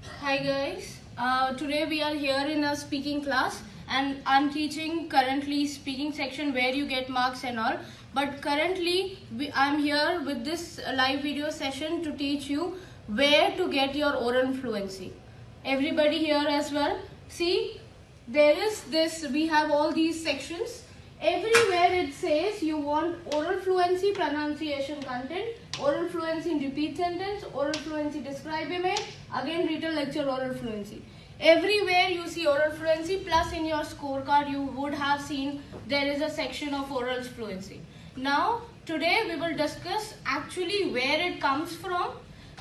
Hi guys, today we are here in a speaking class and I'm teaching currently speaking section where you get marks and all. But currently I'm here with this live video session to teach you where to get your oral fluency. Everybody here as well. See, there is this, we have all these sections. Everywhere it says you want oral fluency, pronunciation content, oral fluency in repeat sentence, oral fluency describe image, again written lecture oral fluency. Everywhere you see oral fluency, plus in your scorecard you would have seen there is a section of oral fluency. Now today we will discuss actually where it comes from,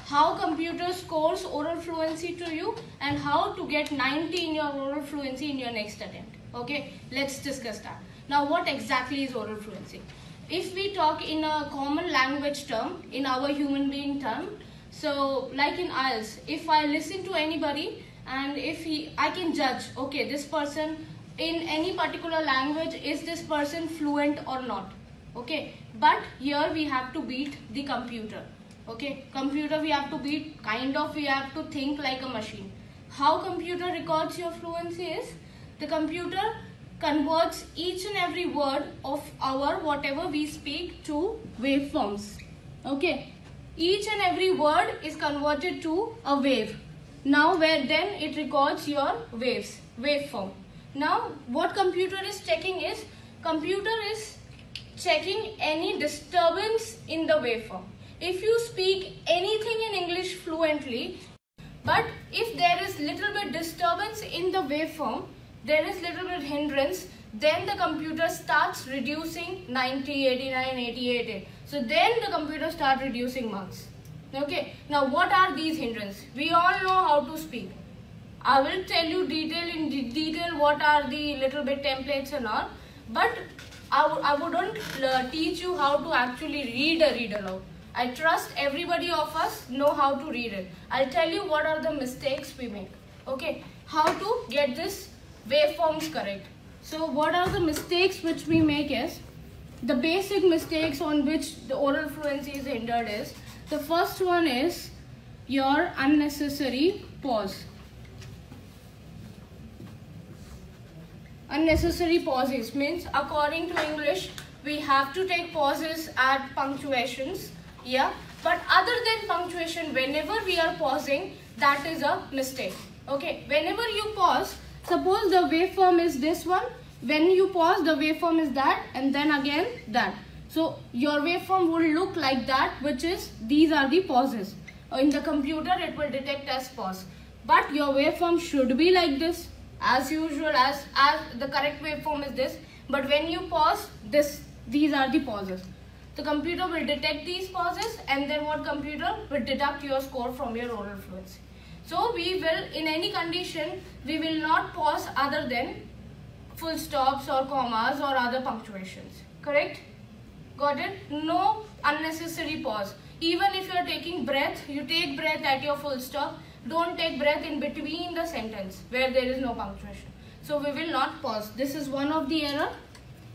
how computer scores oral fluency to you, and how to get 90 in your oral fluency in your next attempt. Okay, let's discuss that. Now what exactly is oral fluency? If we talk in a common language term, in our human being term, so like in IELTS, if I listen to anybody and I can judge, okay, this person in any particular language, is this person fluent or not? Okay, but here we have to beat the computer. Okay, computer we have to beat, kind of we have to think like a machine. How computer records your fluency is, the computer converts each and every word of our whatever we speak to waveforms. Okay, each and every word is converted to a wave. Now then it records your waveform. Now what computer is checking is, computer is checking any disturbance in the waveform. If you speak anything in English fluently, but if there is little bit disturbance in the waveform, there is little bit hindrance, then the computer starts reducing 90, 89, 88. So then the computer starts reducing marks. Okay, now what are these hindrances? We all know how to speak. I will tell you in detail what are the little bit templates and all, but I wouldn't teach you how to actually read a read aloud. I trust everybody of us know how to read it. I'll tell you what are the mistakes we make. Okay, how to get this waveforms correct. So what are the mistakes which we make is, the basic mistakes on which the oral fluency is hindered is, the first one is your unnecessary pause. Unnecessary pauses means, according to English, we have to take pauses at punctuations. Yeah, but other than punctuation, whenever we are pausing, that is a mistake. Okay, whenever you pause, suppose the waveform is this one, when you pause the waveform is that, and then again that. So your waveform will look like that, which is, these are the pauses. In the computer it will detect as pause, but your waveform should be like this, as usual, as the correct waveform is this, but when you pause, these are the pauses. The computer will detect these pauses, and then what computer will deduct your score from your oral fluency. So we will, in any condition, we will not pause other than full stops or commas or other punctuations. Correct? Got it? No unnecessary pause. Even if you are taking breath, you take breath at your full stop. Don't take breath in between the sentence where there is no punctuation. So we will not pause. This is one of the error.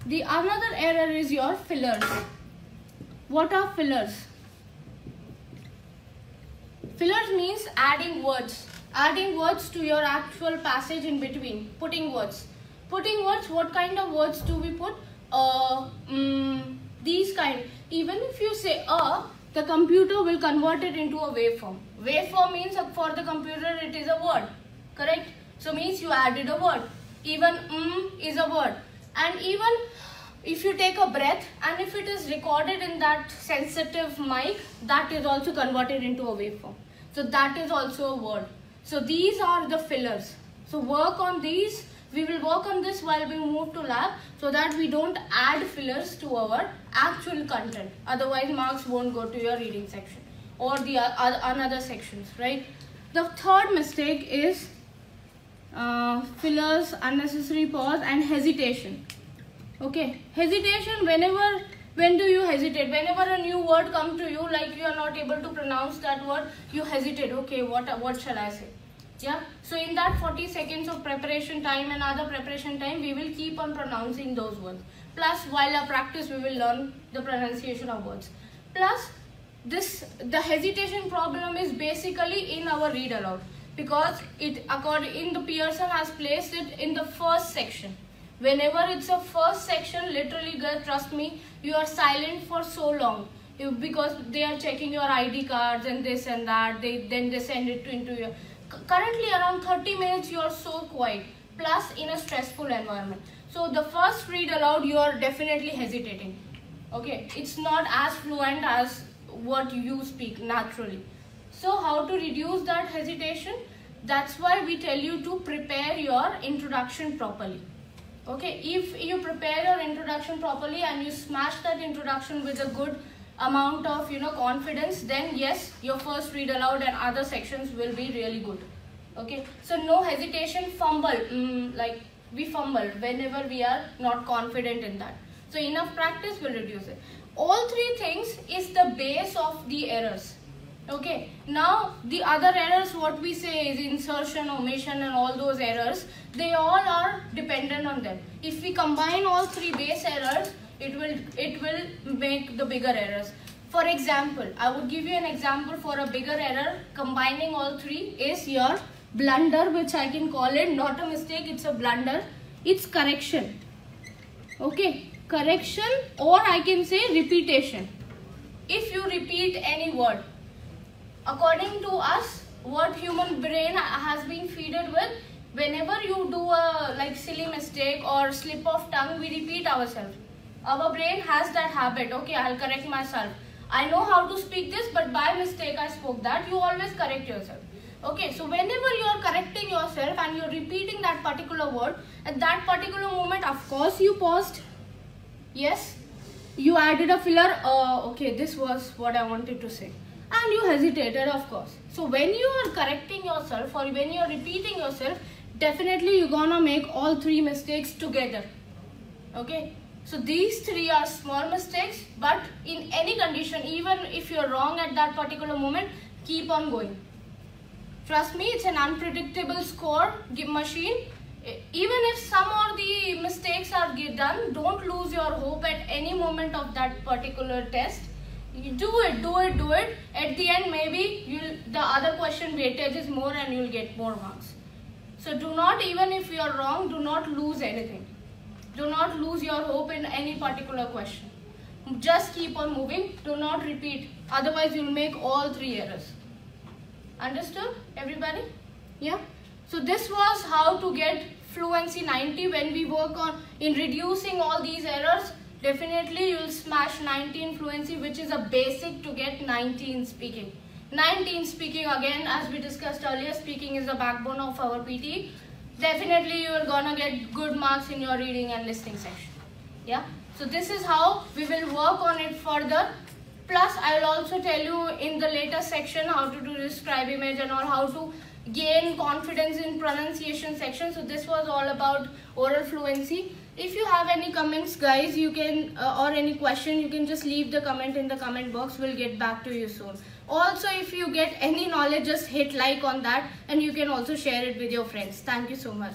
The another error is your fillers. What are fillers? Fillers means adding words to your actual passage in between, putting words. Putting words, what kind of words do we put? These kind. Even if you say the computer will convert it into a waveform. Waveform means for the computer it is a word, correct? So means you added a word. Even is a word. And even if you take a breath and if it is recorded in that sensitive mic, that is also converted into a waveform. So that is also a word. So these are the fillers. So work on these. We will work on this while we move to lab, so that we don't add fillers to our actual content. Otherwise marks won't go to your reading section or the another sections, right? The third mistake is fillers, unnecessary pause, and hesitation. Okay, hesitation, when do you hesitate? Whenever a new word comes to you, like you are not able to pronounce that word, you hesitate. Okay, what shall I say? Yeah, so in that 40 seconds of preparation time and other preparation time, we will keep on pronouncing those words. Plus, while our practice, we will learn the pronunciation of words. Plus, the hesitation problem is basically in our read aloud. because in the Pearson has placed it in the first section. Whenever it's a first section, literally guys, trust me, you are silent for so long because they are checking your ID cards and this and that. Then they send it into your. Currently around 30 minutes you are so quiet, plus in a stressful environment. So the first read aloud you are definitely hesitating. Okay, it's not as fluent as what you speak naturally. So how to reduce that hesitation? That's why we tell you to prepare your introduction properly. Okay, if you prepare your introduction properly and you smash that introduction with a good amount of confidence, then yes, your first read aloud and other sections will be really good. Okay, so no hesitation, fumble, like we fumble whenever we are not confident in that. So enough practice will reduce it. All three things is the base of the errors. Okay, now the other errors, what we say is insertion, omission and all those errors, they all are dependent on them. If we combine all three base errors, it will make the bigger errors. For example, I would give you an example for a bigger error combining all three is your blunder, which I can call it, not a mistake, it's a blunder. It's correction. Okay, correction, or I can say repetition. If you repeat any word, according to us, what human brain has been fed with, whenever you do a silly mistake or slip of tongue, we repeat ourselves. Our brain has that habit. Okay, I'll correct myself. I know how to speak this, but by mistake I spoke that. You always correct yourself. Okay, so whenever you are correcting yourself and you're repeating that particular word, at that particular moment, of course you paused. Yes, you added a filler. Okay, this was what I wanted to say. And you hesitated, of course. So when you are correcting yourself or when you are repeating yourself, definitely you're gonna make all three mistakes together. Okay, so these three are small mistakes, but in any condition, even if you're wrong at that particular moment, keep on going. Trust me, it's an unpredictable score machine. Even if some of the mistakes are done, don't lose your hope at any moment of that particular test. You do it. At the end, maybe the other question weightage is more and you'll get more marks. So do not, even if you are wrong, do not lose anything. Do not lose your hope in any particular question. Just keep on moving. Do not repeat. Otherwise, you'll make all three errors. Understood, everybody? Yeah. So this was how to get fluency 90. When we work on in reducing all these errors, definitely you'll smash 90 in fluency, which is a basic to get 90 in speaking. 90 in speaking, again, as we discussed earlier, speaking is the backbone of our PT. Definitely you're gonna get good marks in your reading and listening section. Yeah. So this is how we will work on it further. Plus, I will also tell you in the later section how to do describe image and all, how to gain confidence in pronunciation section. So this was all about oral fluency. If you have any comments, guys, you can or any question, you can just leave the comment in the comment box. We'll get back to you soon. Also, if you get any knowledge, just hit like on that, and you can also share it with your friends. Thank you so much.